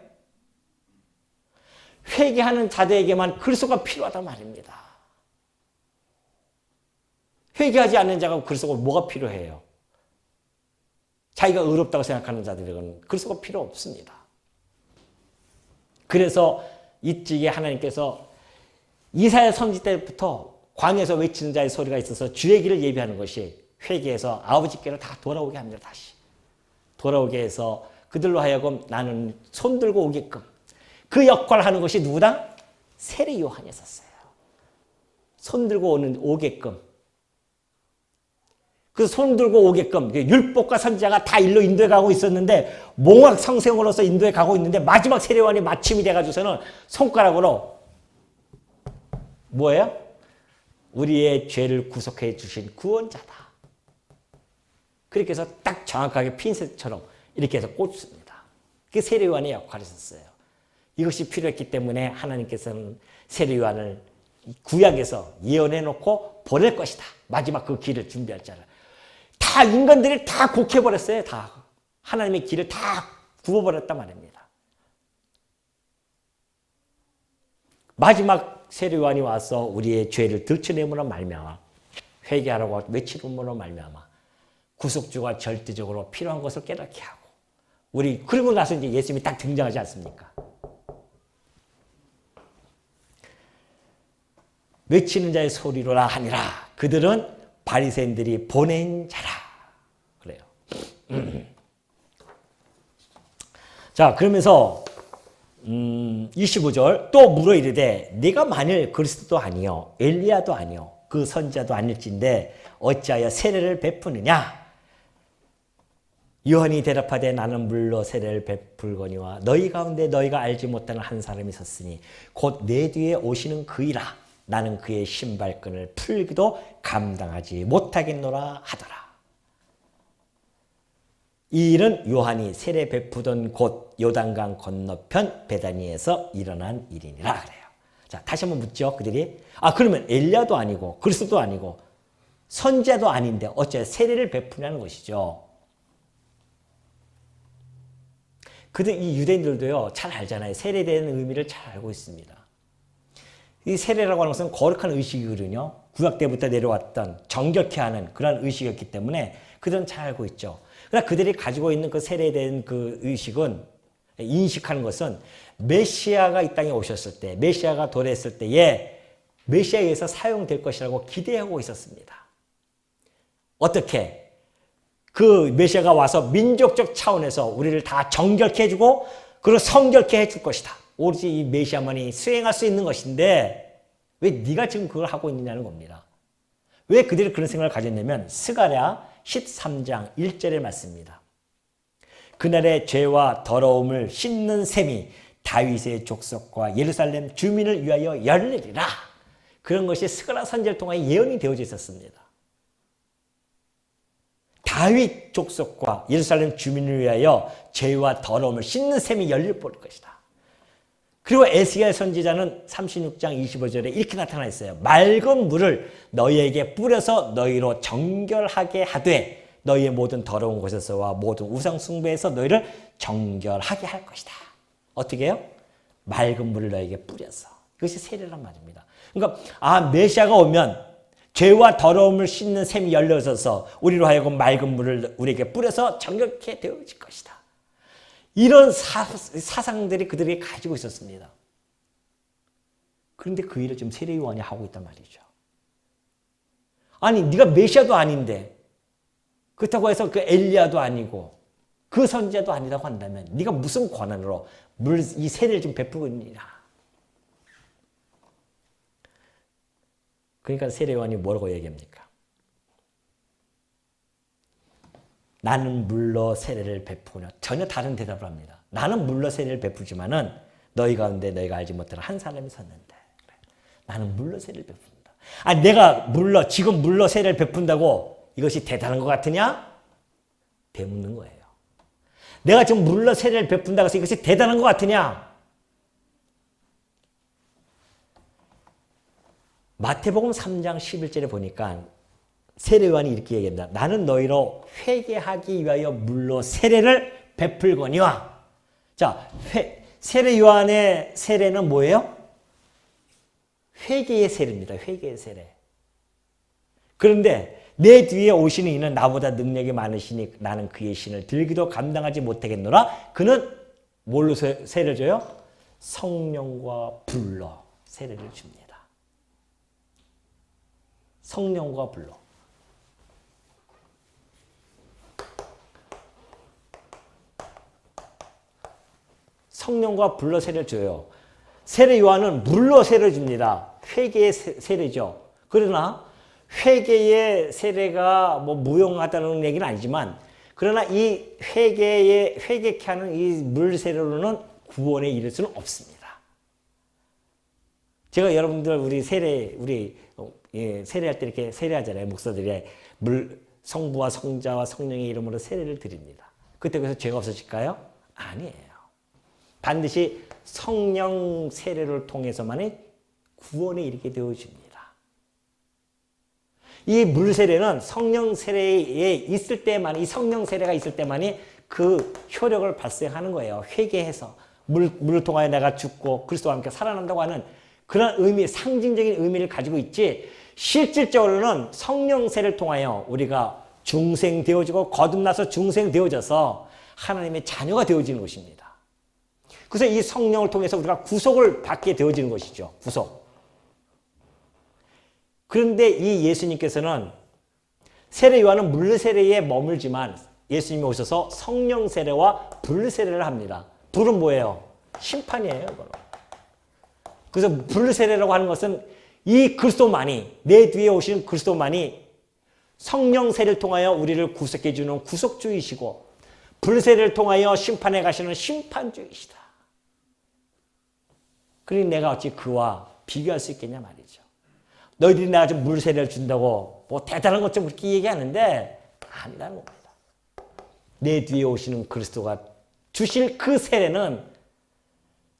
회개하는 자들에게만 그리스도가 필요하단 말입니다. 회개하지 않는 자가 그리스도가 뭐가 필요해요? 자기가 의롭다고 생각하는 자들에게는 그리스도가 필요 없습니다. 그래서 이쪽에 하나님께서 이사야 선지 때부터 광야에서 외치는 자의 소리가 있어서 주의 길을 예비하는 것이 회개해서 아버지께로 다 돌아오게 합니다. 다시 돌아오게 해서 그들로 하여금 나는 손들고 오게끔 그 역할을 하는 것이 누구다? 세례 요한이었어요. 손들고 오게끔. 그 손들고 오게끔 율법과 선지자가 다 일로 인도에 가고 있었는데 몽학 성생으로서 인도에 가고 있는데 마지막 세례 요한이 마침이 돼가지고서는 손가락으로 뭐예요? 우리의 죄를 구속해 주신 구원자다. 그렇게 해서 딱 정확하게 핀셋처럼 이렇게 해서 꽂습니다. 그게 세례 요한의 역할이 있었어요. 이것이 필요했기 때문에 하나님께서는 세례 요한을 구약에서 예언해 놓고 보낼 것이다. 마지막 그 길을 준비할 자를. 다 인간들이 다 곡해버렸어요. 다. 하나님의 길을 다 굽어버렸단 말입니다. 마지막 세례 요한이 와서 우리의 죄를 들춰내므로 말미암아 회개하라고 외치므로 말미암아 구속주가 절대적으로 필요한 것을 깨닫게 하고 우리 그리고 나서 이제 예수님이 딱 등장하지 않습니까? 외치는 자의 소리로라 하니라. 그들은 바리새인들이 보낸 자라. 그래요. 자, 그러면서 25절 또 물어 이르되 네가 만일 그리스도도 아니요 엘리야도 아니요 그 선지자도 아닐진데 어찌하여 세례를 베푸느냐? 요한이 대답하되 나는 물로 세례를 베풀거니와 너희 가운데 너희가 알지 못하는 한 사람이 있었으니 곧 내 뒤에 오시는 그이라. 나는 그의 신발끈을 풀기도 감당하지 못하겠노라 하더라. 이 일은 요한이 세례 베푸던 곳 요단강 건너편 베다니에서 일어난 일이니라 그래요. 자, 다시 한번 묻죠. 그들이 그러면 엘리야도 아니고 그리스도도 아니고 선지자도 아닌데 어째 세례를 베푸냐는 것이죠. 이 유대인들도요 잘 알잖아요. 세례에 대한 의미를 잘 알고 있습니다. 이 세례라고 하는 것은 거룩한 의식이거든요. 구약 때부터 내려왔던 정결케 하는 그런 의식이었기 때문에 그들은 잘 알고 있죠. 그러나 그들이 가지고 있는 그 세례에 대한 그 의식은, 인식하는 것은 메시아가 이 땅에 오셨을 때, 메시아가 도래했을 때에 메시아에 의해서 사용될 것이라고 기대하고 있었습니다. 어떻게? 그 메시아가 와서 민족적 차원에서 우리를 다 정결케 해주고 그리고 성결케 해줄 것이다. 오로지 이 메시아만이 수행할 수 있는 것인데 왜 네가 지금 그걸 하고 있느냐는 겁니다. 왜 그들이 그런 생각을 가졌냐면 스가랴 13장 1절의 말씀입니다. 그날의 죄와 더러움을 씻는 셈이 다윗의 족속과 예루살렘 주민을 위하여 열리리라. 그런 것이 스가랴 선지자를 통해 예언이 되어져 있었습니다. 다윗 족속과 예루살렘 주민을 위하여 죄와 더러움을 씻는 셈이 열릴 것이다. 그리고 에스겔 선지자는 36장 25절에 이렇게 나타나 있어요. 맑은 물을 너희에게 뿌려서 너희로 정결하게 하되 너희의 모든 더러운 곳에서와 모든 우상 숭배에서 너희를 정결하게 할 것이다. 어떻게 해요? 맑은 물을 너희에게 뿌려서. 이것이 세례란 말입니다. 그러니까 메시아가 오면 죄와 더러움을 씻는 셈이 열려져서 우리로 하여금 맑은 물을 우리에게 뿌려서 정결케 되어질 것이다. 이런 사상들이 그들에게 가지고 있었습니다. 그런데 그 일을 지금 세례 요한이 하고 있단 말이죠. 아니 네가 메시아도 아닌데 그렇다고 해서 그 엘리야도 아니고 그 선지자도 아니라고 한다면 네가 무슨 권한으로 이 세례를 좀 베푸고 있느냐. 그러니까 세례 요한이 뭐라고 얘기합니까? 나는 물로 세례를 베푸냐. 전혀 다른 대답을 합니다. 나는 물로 세례를 베푸지만은 너희 가운데 너희가 알지 못하는 한 사람이 섰는데 나는 물로 세례를 베푼다. 내가 지금 물로 세례를 베푼다고 이것이 대단한 것 같으냐? 되묻는 거예요. 내가 지금 물로 세례를 베푼다고 해서 이것이 대단한 것 같으냐? 마태복음 3장 11절에 보니까 세례 요한이 이렇게 얘기한다. 나는 너희로 회개하기 위하여 물로 세례를 베풀거니와. 자, 세례 요한의 세례는 뭐예요? 회개의 세례입니다. 회개의 세례. 그런데 내 뒤에 오시는 이는 나보다 능력이 많으시니 나는 그의 신을 들기도 감당하지 못하겠노라. 그는 뭘로 세례를 줘요? 성령과 불로 세례를 줍니다. 성령과 불로. 성령과 불로 세례를 줘요. 세례 요한은 물로 세례를 줍니다. 회개의 세례죠. 그러나 회개의 세례가 무용하다는 얘기는 아니지만 그러나 이 회개케 하는 이 물 세례로는 구원에 이를 수는 없습니다. 제가 여러분들 우리 세례할 때 이렇게 세례하잖아요. 목사들이 성부와 성자와 성령의 이름으로 세례를 드립니다. 그때 그래서 죄가 없어질까요? 아니에요. 반드시 성령 세례를 통해서만이 구원에 이르게 되어집니다. 이 물 세례는 성령 세례에 있을 때만, 이 성령 세례가 있을 때만이 그 효력을 발생하는 거예요. 회개해서 물을 통하여 내가 죽고 그리스도와 함께 살아난다고 하는 그런 의미, 상징적인 의미를 가지고 있지, 실질적으로는 성령 세례를 통하여 우리가 중생되어지고 거듭나서 중생되어져서 하나님의 자녀가 되어지는 것입니다. 그래서 이 성령을 통해서 우리가 구속을 받게 되어지는 것이죠. 구속. 그런데 이 예수님께서는 세례 요한은 물 세례에 머물지만 예수님이 오셔서 성령 세례와 불 세례를 합니다. 불은 뭐예요? 심판이에요. 그래서 불 세례라고 하는 것은 이 그리스도만이, 내 뒤에 오신 그리스도만이 성령 세례를 통하여 우리를 구속해 주는 구속주이시고 불 세례를 통하여 심판에 가시는 심판주이시다. 그러니 내가 어찌 그와 비교할 수 있겠냐 말이죠. 너희들이 내가 좀 물세례를 준다고 대단한 것 좀 그렇게 얘기하는데 아니라는 겁니다. 내 뒤에 오시는 그리스도가 주실 그 세례는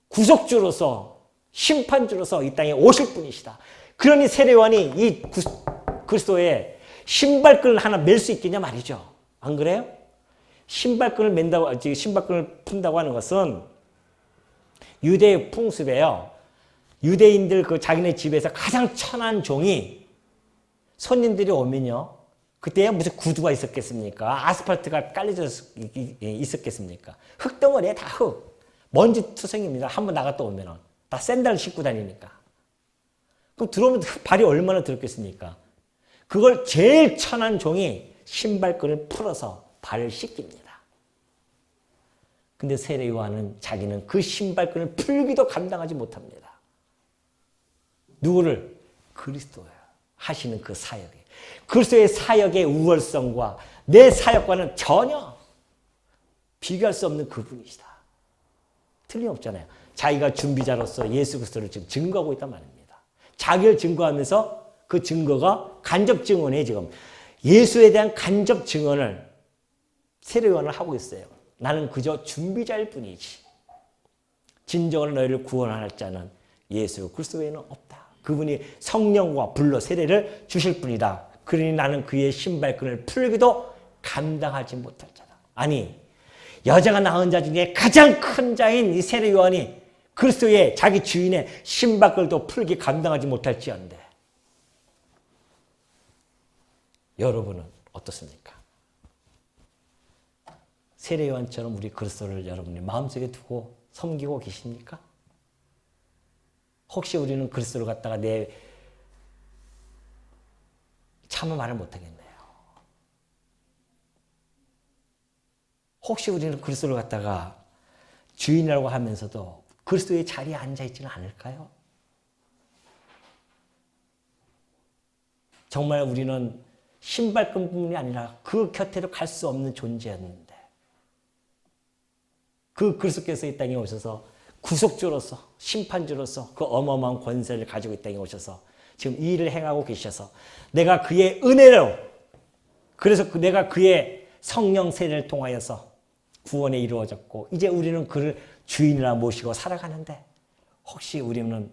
구속주로서 심판주로서 이 땅에 오실 분이시다. 그러니 세례요한이 이 그리스도의 신발끈을 하나 맬 수 있겠냐 말이죠. 안 그래요? 신발끈을 맨다고, 신발끈을 푼다고 하는 것은 유대의 풍습이에요. 유대인들 그 자기네 집에서 가장 천한 종이 손님들이 오면요. 그때야 무슨 구두가 있었겠습니까? 아스팔트가 깔려져 있었겠습니까? 흙덩어리에 다 흙. 먼지 투성입니다. 한번 나갔다 오면은. 다 샌들 신고 다니니까. 그럼 들어오면 발이 얼마나 더럽겠습니까? 그걸 제일 천한 종이 신발끈을 풀어서 발을 씻깁니다. 근데 세례 요한은 자기는 그 신발끈을 풀기도 감당하지 못합니다. 누구를? 그리스도예요. 하시는 그 사역에. 그리스도의 사역의 우월성과 내 사역과는 전혀 비교할 수 없는 그분이시다. 틀림없잖아요. 자기가 준비자로서 예수 그리스도를 지금 증거하고 있단 말입니다. 자기를 증거하면서 그 증거가 간접 증언에 지금 예수에 대한 간접 증언을 세례 요한을 하고 있어요. 나는 그저 준비자일 뿐이지. 진정으로 너희를 구원할 자는 예수 그리스도 외에는 없다. 그분이 성령과 불로 세례를 주실 분이다. 그러니 나는 그의 신발끈을 풀기도 감당하지 못할 자다. 아니, 여자가 낳은 자 중에 가장 큰 자인 이 세례 요한이 그리스도의 자기 주인의 신발끈도 풀기 감당하지 못할지언데 여러분은 어떻습니까? 세례 요한처럼 우리 그리스도를 여러분이 마음속에 두고 섬기고 계십니까? 혹시 우리는 그리스도를 갖다가 차마 말을 못하겠네요. 혹시 우리는 그리스도를 갖다가 주인이라고 하면서도 그리스도의 자리에 앉아있지는 않을까요? 정말 우리는 신발끈뿐이 아니라 그 곁에도 갈 수 없는 존재였는데 그 그리스도께서 이 땅에 오셔서 구속주로서 심판주로서 그 어마어마한 권세를 가지고 이 땅에 오셔서 지금 이 일을 행하고 계셔서 내가 그의 은혜로 그래서 내가 그의 성령 세례를 통하여서 구원에 이루어졌고 이제 우리는 그를 주인이라 모시고 살아가는데 혹시 우리는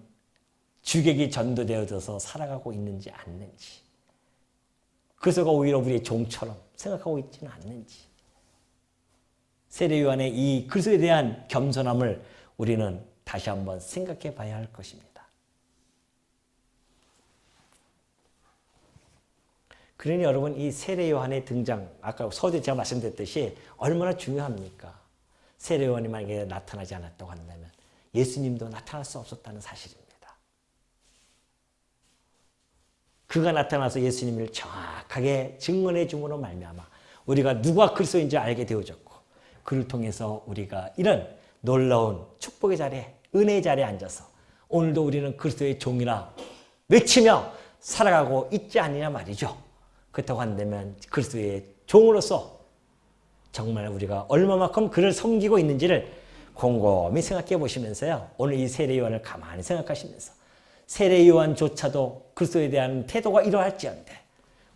주객이 전도되어져서 살아가고 있는지 않는지 그리스도가 오히려 우리의 종처럼 생각하고 있지는 않는지 세례 요한의 이 그리스도에 대한 겸손함을 우리는 다시 한번 생각해 봐야 할 것입니다. 그러니 여러분 이 세례 요한의 등장 아까 서두에 제가 말씀드렸듯이 얼마나 중요합니까? 세례 요한이 만약에 나타나지 않았다고 한다면 예수님도 나타날 수 없었다는 사실입니다. 그가 나타나서 예수님을 정확하게 증언해 줌으로 말미암아 우리가 누가 그리스도인지 알게 되어졌고 그를 통해서 우리가 이런 놀라운 축복의 자리에 은혜의 자리에 앉아서 오늘도 우리는 그리스도의 종이라 외치며 살아가고 있지 않느냐 말이죠. 그렇다고 한다면 그리스도의 종으로서 정말 우리가 얼마만큼 그를 섬기고 있는지를 곰곰이 생각해 보시면서요. 오늘 이 세례 요한을 가만히 생각하시면서 세례 요한조차도 그리스도에 대한 태도가 이러할지언데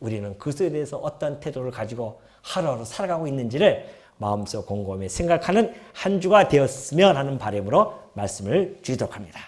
우리는 그리스도에 대해서 어떤 태도를 가지고 하루하루 살아가고 있는지를 마음속 곰곰이 생각하는 한 주가 되었으면 하는 바람으로 말씀을 드리도록 합니다.